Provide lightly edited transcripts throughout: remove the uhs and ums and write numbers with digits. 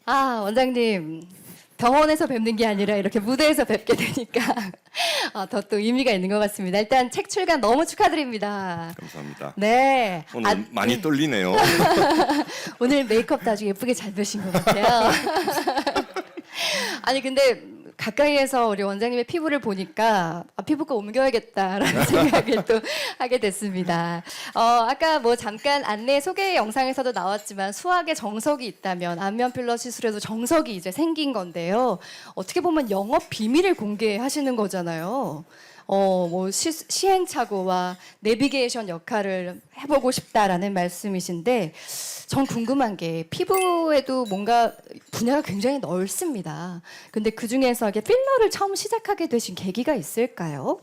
원장님 병원에서 뵙는 게 아니라 이렇게 무대에서 뵙게 되니까 더 또 의미가 있는 것 같습니다. 일단 책 출간 너무 축하드립니다. 감사합니다. 네. 오늘 많이 떨리네요. 오늘 메이크업도 아주 예쁘게 잘 되신 것 같아요. 아니 근데 가까이에서 우리 원장님의 피부를 보니까 피부과 옮겨야겠다라는 생각을 또 하게 됐습니다. 아까 뭐 잠깐 안내 소개 영상에서도 나왔지만 수학에 정석이 있다면 안면 필러 시술에도 정석이 이제 생긴 건데요. 어떻게 보면 영업 비밀을 공개하시는 거잖아요. 뭐 시행착오와 내비게이션 역할을 해보고 싶다라는 말씀이신데 전 궁금한 게 피부에도 뭔가 분야가 굉장히 넓습니다. 근데 그 중에서 이게 필러를 처음 시작하게 되신 계기가 있을까요?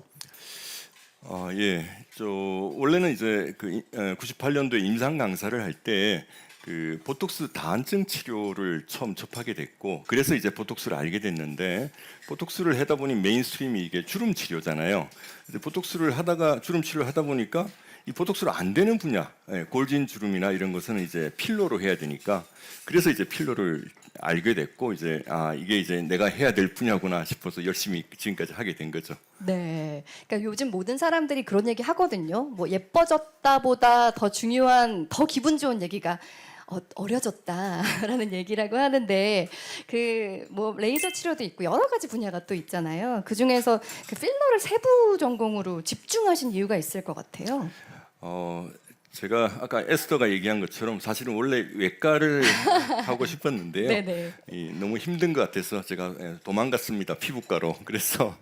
예, 원래는 이제 98년도에 임상 강사를 할 때 그 보톡스 다한증 치료를 처음 접하게 됐고, 그래서 이제 보톡스를 알게 됐는데, 보톡스를 하다 보니 메인스트림이 이게 주름 치료잖아요. 근데 보톡스를 하다가 주름 치료를 하다 보니까 이 보톡스로 안 되는 분야, 골진 주름이나 이런 것은 이제 필러로 해야 되니까, 그래서 이제 필러를 알게 됐고, 이제 이게 이제 내가 해야 될 분야구나 싶어서 열심히 지금까지 하게 된 거죠. 네. 그러니까 요즘 모든 사람들이 그런 얘기 하거든요. 뭐 예뻐졌다보다 더 중요한, 더 기분 좋은 얘기가 어려졌다라는 얘기라고 하는데 그 뭐 레이저 치료도 있고 여러 가지 분야가 또 있잖아요. 그 중에서 그 필러를 세부 전공으로 집중하신 이유가 있을 것 같아요. 제가 아까 에스더가 얘기한 것처럼 사실은 원래 외과를 하고 싶었는데요. 네네. 너무 힘든 것 같아서 제가 도망갔습니다. 피부과로. 그래서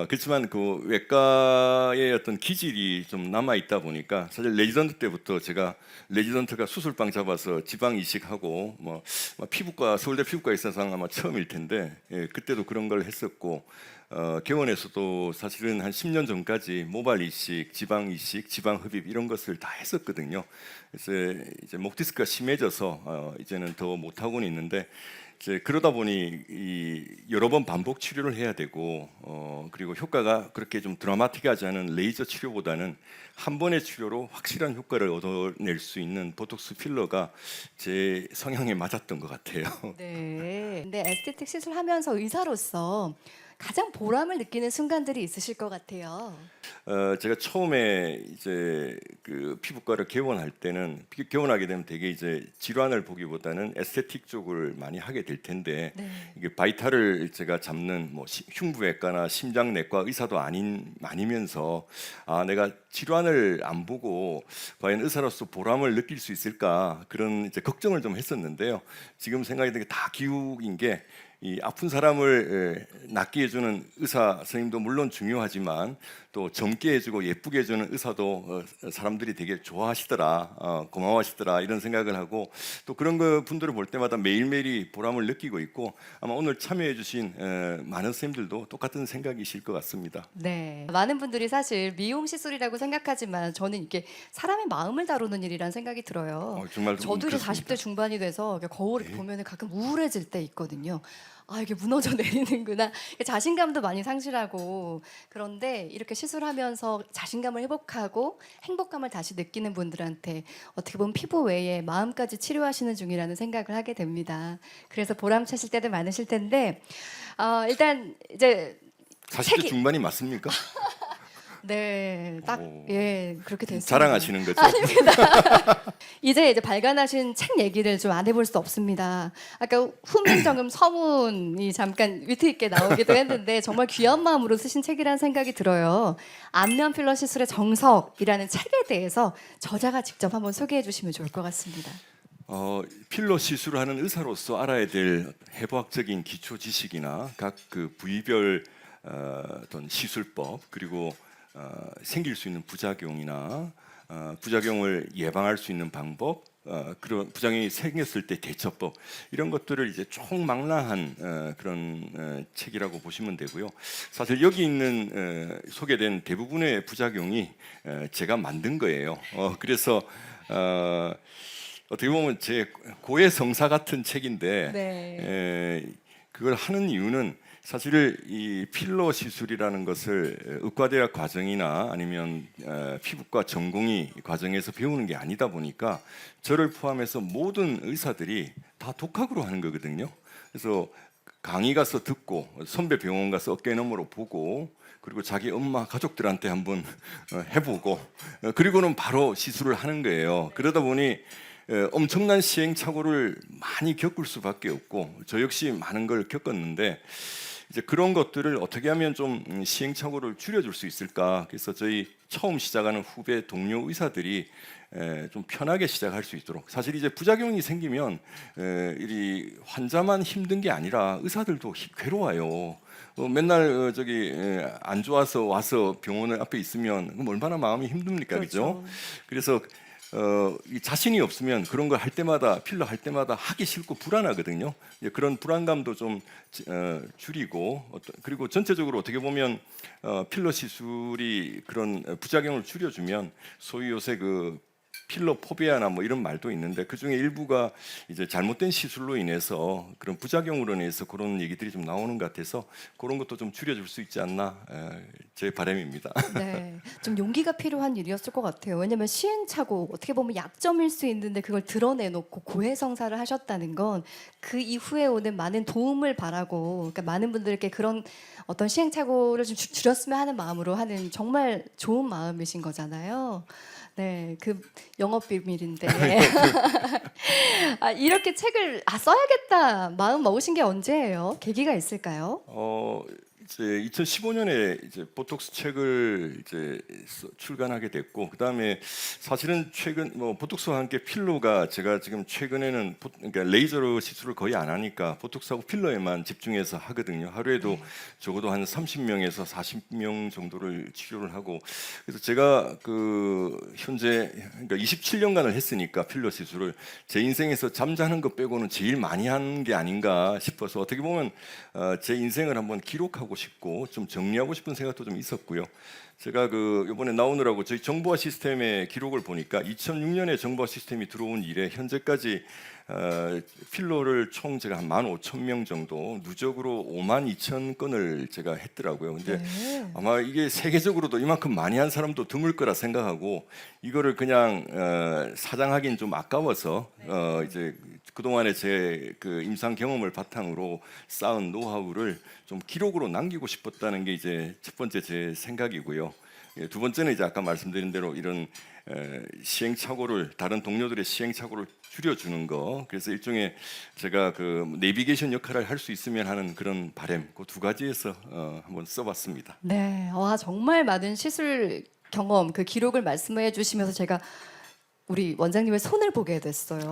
그렇지만 그 외과의 어떤 기질이 좀 남아 있다 보니까 사실 레지던트 때부터 제가 레지던트가 수술방 잡아서 지방 이식하고 뭐 피부과 서울대 피부과에 있어서 아마 처음일 텐데 그때도 그런 걸 했었고. 개원에서도 사실은 한 10년 전까지 모발 이식, 지방 이식, 지방 흡입 이런 것을 다 했었거든요. 그래서 이제 목 디스크가 심해져서 이제는 더 못 하고는 있는데 이제 그러다 보니 여러 번 반복 치료를 해야 되고 그리고 효과가 그렇게 좀 드라마틱하지 않은 레이저 치료보다는 한 번의 치료로 확실한 효과를 얻어낼 수 있는 보톡스 필러가 제 성향에 맞았던 것 같아요. 네. 근데 에스테틱 시술하면서 의사로서 가장 보람을 느끼는 순간들이 있으실 것 같아요. 제가 처음에 이제 그 피부과를 개원할 때는 개원하게 되면 되게 이제 질환을 보기보다는 에스테틱 쪽을 많이 하게 될 텐데 네. 이게 바이탈을 제가 잡는 뭐 흉부외과나 심장내과 의사도 아니면서 내가 질환을 안 보고 과연 의사로서 보람을 느낄 수 있을까 그런 이제 걱정을 좀 했었는데요. 지금 생각이 드는 게 다 기욱인 게 이 아픈 사람을 낫게 해주는 의사 선생님도 물론 중요하지만 또 젊게 해주고 예쁘게 해주는 의사도 사람들이 되게 좋아하시더라, 고마워하시더라 이런 생각을 하고 또 그런 분들을 볼 때마다 매일매일이 보람을 느끼고 있고 아마 오늘 참여해주신 많은 선생님들도 똑같은 생각이실 것 같습니다. 네. 많은 분들이 사실 미용 시술이라고 생각하지만 저는 이게 사람의 마음을 다루는 일이라는 생각이 들어요. 정말 저도 이제 그렇습니다. 40대 중반이 돼서 거울을 보면 가끔 우울해질 때 있거든요. 이게 무너져 내리는구나. 자신감도 많이 상실하고 그런데 이렇게 시술하면서 자신감을 회복하고 행복감을 다시 느끼는 분들한테 어떻게 보면 피부 외에 마음까지 치료하시는 중이라는 생각을 하게 됩니다. 그래서 보람차실 때도 많으실 텐데 일단 이제 40대 중반이 맞습니까? 네, 딱 오. 그렇게 됐습니다. 자랑하시는 거죠? 이제 발간하신 책 얘기를 좀 안 해볼 수 없습니다. 아까 후문정음 서문이 잠깐 위트 있게 나오기도 했는데 정말 귀한 마음으로 쓰신 책이라는 생각이 들어요. 안면 필러 시술의 정석이라는 책에 대해서 저자가 직접 한번 소개해 주시면 좋을 것 같습니다. 필러 시술을 하는 의사로서 알아야 될 해부학적인 기초 지식이나 각 그 부위별 어떤 시술법 그리고 생길 수 있는 부작용이나 부작용을 예방할 수 있는 방법, 그런 부작용이 생겼을 때 대처법 이런 것들을 이제 총망라한 그런 책이라고 보시면 되고요. 사실 여기 있는 소개된 대부분의 부작용이 제가 만든 거예요. 그래서 어떻게 보면 제 고해성사 같은 책인데 네. 그걸 하는 이유는 사실 이 필러 시술이라는 것을 의과대학 과정이나 아니면 피부과 전공의 과정에서 배우는 게 아니다 보니까 저를 포함해서 모든 의사들이 다 독학으로 하는 거거든요. 그래서 강의 가서 듣고 선배 병원 가서 어깨 너머로 보고 그리고 자기 엄마 가족들한테 한번 해보고 그리고는 바로 시술을 하는 거예요. 그러다 보니 엄청난 시행착오를 많이 겪을 수밖에 없고 저 역시 많은 걸 겪었는데 이제 그런 것들을 어떻게 하면 좀 시행착오를 줄여줄 수 있을까? 그래서 저희 처음 시작하는 후배 동료 의사들이 좀 편하게 시작할 수 있도록 사실 이제 부작용이 생기면 이 환자만 힘든 게 아니라 의사들도 괴로워요. 맨날 안 좋아서 와서 병원을 앞에 있으면 그럼 얼마나 마음이 힘듭니까, 그렇죠? 그래서 이 자신이 없으면 그런 걸 할 때마다 필러 할 때마다 하기 싫고 불안하거든요. 이제 그런 불안감도 좀 줄이고 그리고 전체적으로 어떻게 보면 필러 시술이 그런 부작용을 줄여주면 소위 요새 그 필러 포비아나 뭐 이런 말도 있는데 그 중에 일부가 이제 잘못된 시술로 인해서 그런 부작용으로 인해서 그런 얘기들이 좀 나오는 것 같아서 그런 것도 좀 줄여줄 수 있지 않나 제 바람입니다. 네, 좀 용기가 필요한 일이었을 것 같아요. 왜냐하면 시행착오 어떻게 보면 약점일 수 있는데 그걸 드러내놓고 고해성사를 하셨다는 건 그 이후에 오는 많은 도움을 바라고, 그러니까 많은 분들께 그런 어떤 시행착오를 좀 줄였으면 하는 마음으로 하는 정말 좋은 마음이신 거잖아요. 네, 그 영업 비밀인데 이렇게 책을 써야겠다 마음 먹으신 게 언제예요? 계기가 있을까요? 이제 2015년에 이제 보톡스 책을 이제 출간하게 됐고 그다음에 사실은 최근 뭐 보톡스와 함께 필러가 제가 지금 최근에는 그러니까 레이저로 시술을 거의 안 하니까 보톡스하고 필러에만 집중해서 하거든요. 하루에도 적어도 한 30명에서 40명 정도를 치료를 하고 그래서 제가 그 현재 그러니까 27년간을 했으니까 필러 시술을 제 인생에서 잠자는 것 빼고는 제일 많이 한 게 아닌가 싶어서 어떻게 보면 제 인생을 한번 기록하고 싶고 좀 정리하고 싶은 생각도 좀 있었고요. 제가 그 이번에 나오느라고 저희 정보화 시스템의 기록을 보니까 2006년에 정보화 시스템이 들어온 이래 현재까지 필러를 총 제가 한 15,000명 정도 누적으로 52,000건을 제가 했더라고요. 근데 네. 아마 이게 세계적으로도 이만큼 많이 한 사람도 드물 거라 생각하고 이거를 그냥 사장하기는 좀 아까워서 이제 그동안의 제 그 임상 경험을 바탕으로 쌓은 노하우를 좀 기록으로 남기고 싶었다는 게 이제 첫 번째 제 생각이고요. 두 번째는 이제 아까 말씀드린 대로 이런 시행착오를 다른 동료들의 시행착오를 줄여주는 거. 그래서 일종의 제가 그 내비게이션 역할을 할 수 있으면 하는 그런 바람. 그 두 가지에서 한번 써봤습니다. 네, 와 정말 많은 시술 경험 그 기록을 말씀해 주시면서 제가 우리 원장님의 손을 보게 됐어요.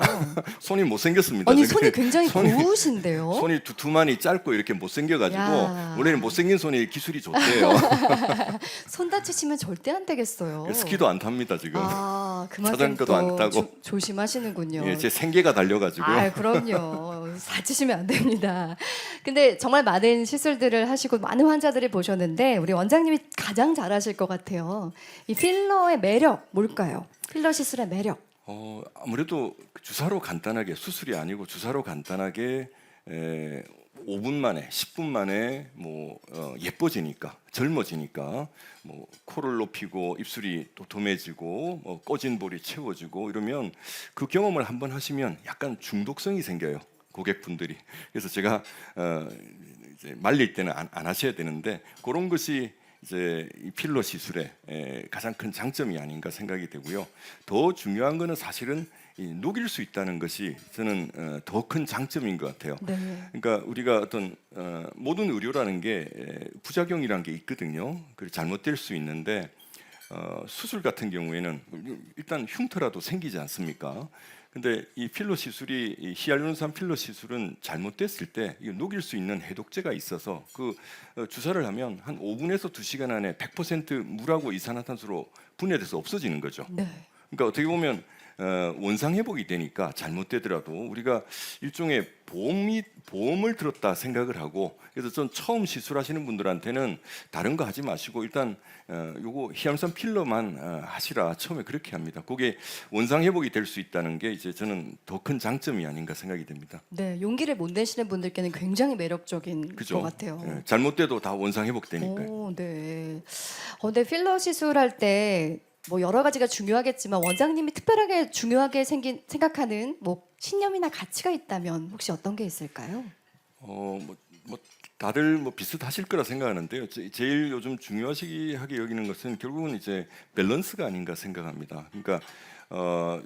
손이 못 생겼습니다. 아니 저기. 손이 굉장히 고우신데요. 손이 두툼하니 짧고 이렇게 못 생겨가지고 야. 원래는 못 생긴 손이 기술이 좋대요. 손 다치시면 절대 안 되겠어요. 스키도 안 탑니다 지금. 그만큼 자전거도 안 타고. 조심하시는군요. 예, 제 생계가 달려가지고요. 그럼요. 다치시면 안 됩니다. 근데 정말 많은 시술들을 하시고 많은 환자들을 보셨는데 우리 원장님이 가장 잘하실 것 같아요. 이 필러의 매력 뭘까요? 필러 시술의 매력. 아무래도 주사로 간단하게 수술이 아니고 주사로 간단하게 5분 만에 10분 만에 뭐 예뻐지니까 젊어지니까 뭐 코를 높이고 입술이 도톰해지고 뭐 꺼진 볼이 채워지고 이러면 그 경험을 한번 하시면 약간 중독성이 생겨요 고객분들이. 그래서 제가 이제 말릴 때는 안 하셔야 되는데 그런 것이 이제 이 필러 시술의 가장 큰 장점이 아닌가 생각이 되고요. 더 중요한 거는 사실은 녹일 수 있다는 것이 저는 더 큰 장점인 것 같아요. 네. 그러니까 우리가 어떤 모든 의료라는 게 부작용이라는 게 있거든요. 그리고 잘못될 수 있는데 수술 같은 경우에는 일단 흉터라도 생기지 않습니까? 근데 이 필러 시술이 이 히알루론산 필러 시술은 잘못됐을 때 이거 녹일 수 있는 해독제가 있어서 그 주사를 하면 한 5분에서 2시간 안에 100% 물하고 이산화탄소로 분해돼서 없어지는 거죠. 네. 그러니까 어떻게 보면 원상 회복이 되니까 잘못되더라도 우리가 일종의 보험을 들었다 생각을 하고, 그래서 전 처음 시술하시는 분들한테는 다른 거 하지 마시고 일단 요거 희암산 필러만 하시라 처음에 그렇게 합니다. 그게 원상 회복이 될 수 있다는 게 이제 저는 더 큰 장점이 아닌가 생각이 됩니다. 네, 용기를 못 내시는 분들께는 굉장히 매력적인 그죠? 것 같아요. 예, 잘못돼도 다 원상 회복되니까요. 오, 네. 근데 필러 시술할 때 뭐 여러 가지가 중요하겠지만 원장님이 특별하게 중요하게 생각하는 뭐 신념이나 가치가 있다면 혹시 어떤 게 있을까요? 뭐 다들 뭐 비슷하실 거라 생각하는데요. 제일 요즘 중요하게 여기는 것은 결국은 이제 밸런스가 아닌가 생각합니다. 그러니까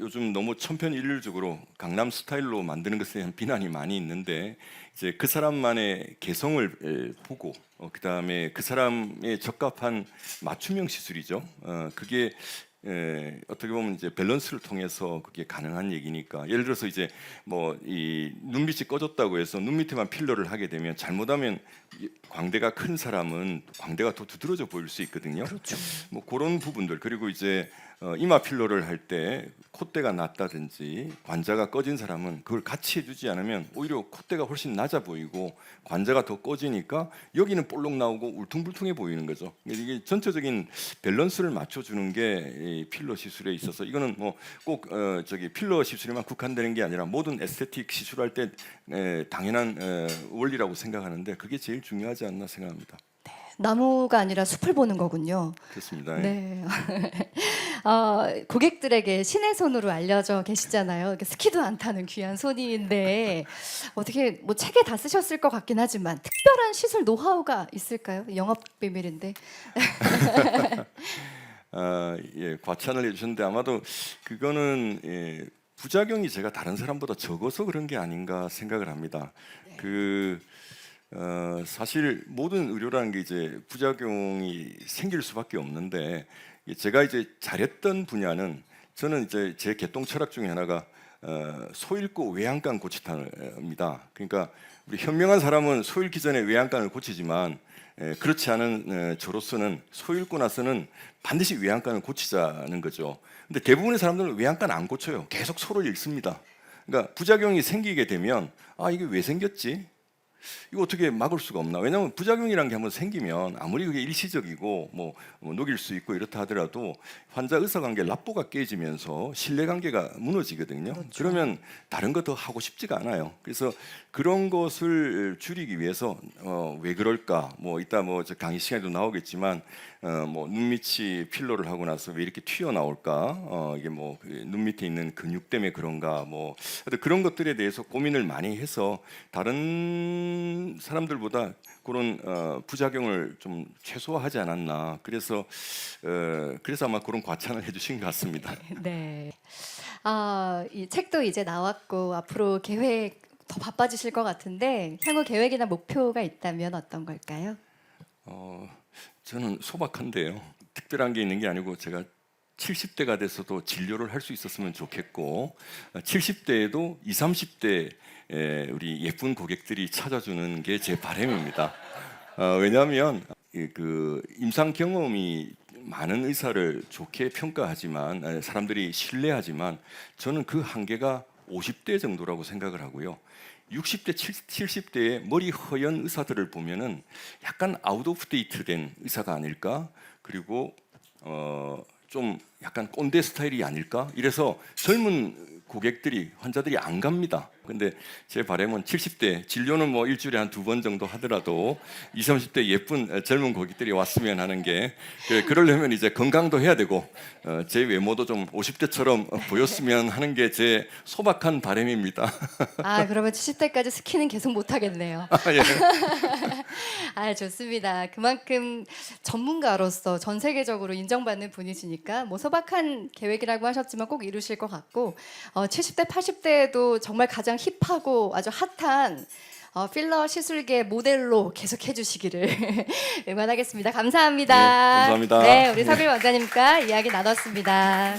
요즘 너무 천편일률적으로 강남 스타일로 만드는 것에 대한 비난이 많이 있는데, 이제 그 사람만의 개성을 보고 그다음에 그 사람에 적합한 맞춤형 시술이죠. 그게 어떻게 보면 이제 밸런스를 통해서 그게 가능한 얘기니까, 예를 들어서 이제 뭐 이 눈밑이 꺼졌다고 해서 눈 밑에만 필러를 하게 되면 잘못하면 광대가 큰 사람은 광대가 더 두드러져 보일 수 있거든요. 그렇죠. 뭐 그런 부분들, 그리고 이제 이마 필러를 할 때 콧대가 낮다든지 관자가 꺼진 사람은 그걸 같이 해주지 않으면 오히려 콧대가 훨씬 낮아 보이고 관자가 더 꺼지니까 여기는 볼록 나오고 울퉁불퉁해 보이는 거죠. 이게 전체적인 밸런스를 맞춰주는 게 이 필러 시술에 있어서, 이거는 뭐 꼭 저기 필러 시술에만 국한되는 게 아니라 모든 에스테틱 시술할 때 당연한 원리라고 생각하는데, 그게 제일 중요하지 않나 생각합니다. 나무가 아니라 숲을 보는 거군요. 그렇습니다. 네. 고객들에게 신의 손으로 알려져 계시잖아요. 이렇게 스키도 안 타는 귀한 손인데 어떻게 뭐 책에 다 쓰셨을 것 같긴 하지만 특별한 시술 노하우가 있을까요? 영업 비밀인데. 예, 과찬을 해주셨는데 아마도 그거는 부작용이 제가 다른 사람보다 적어서 그런 게 아닌가 생각을 합니다. 사실 모든 의료라는 게 이제 부작용이 생길 수밖에 없는데, 제가 이제 잘했던 분야는, 저는 이제 제 개똥 철학 중에 하나가 소 잃고 외양간 고치타입니다. 그러니까 우리 현명한 사람은 소 잃기 전에 외양간을 고치지만 그렇지 않은 저로서는 소 잃고 나서는 반드시 외양간을 고치자는 거죠. 근데 대부분의 사람들은 외양간 안 고쳐요. 계속 소를 잃습니다. 그러니까 부작용이 생기게 되면 이게 왜 생겼지? 이거 어떻게 막을 수가 없나? 왜냐하면 부작용이라는 게 한번 생기면 아무리 그게 일시적이고 뭐 녹일 수 있고 이렇다 하더라도 환자 의사 관계 납부가 깨지면서 신뢰 관계가 무너지거든요. 그렇죠. 그러면 다른 거 더 하고 싶지가 않아요. 그래서 그런 것을 줄이기 위해서 왜 그럴까? 뭐 이따 뭐 저 강의 시간에도 나오겠지만 뭐 눈밑이 필러를 하고 나서 왜 이렇게 튀어나올까? 이게 뭐 눈 밑에 있는 근육 때문에 그런가? 뭐 그런 것들에 대해서 고민을 많이 해서 다른 사람들보다 그런 부작용을 좀 최소화하지 않았나. 그래서 아마 그런 과찬을 해주신 것 같습니다. 네. 이 책도 이제 나왔고 앞으로 계획 더 바빠지실 것 같은데 향후 계획이나 목표가 있다면 어떤 걸까요? 저는 소박한데요. 특별한 게 있는 게 아니고, 제가 70대가 돼서도 진료를 할 수 있었으면 좋겠고, 70대에도 20, 30대 우리 예쁜 고객들이 찾아주는 게 제 바람입니다. 왜냐하면 그 임상 경험이 많은 의사를 좋게 평가하지만, 사람들이 신뢰하지만, 저는 그 한계가 50대 정도라고 생각을 하고요. 60대, 70대의 머리 허연 의사들을 보면은 약간 아웃 오브 데이트된 의사가 아닐까? 그리고 좀 약간 꼰대 스타일이 아닐까? 이래서 젊은 고객들이, 환자들이 안 갑니다. 근데 제 바람은 70대 진료는 뭐 일주일에 한 2번 정도 하더라도 20, 30대 예쁜 젊은 고객들이 왔으면 하는 게, 그러려면 이제 건강도 해야 되고 제 외모도 좀 50대처럼 보였으면 하는 게 제 소박한 바람입니다. 그러면 70대까지 스키는 계속 못 하겠네요. 예. 좋습니다. 그만큼 전문가로서 전 세계적으로 인정받는 분이시니까 뭐 소박한 계획이라고 하셨지만 꼭 이루실 것 같고, 70대, 80대에도 정말 가장 힙하고 아주 핫한 필러 시술계 모델로 계속 해주시기를 응원하겠습니다. 감사합니다. 네, 감사합니다. 네, 우리 서길 원장님과 이야기 나눴습니다.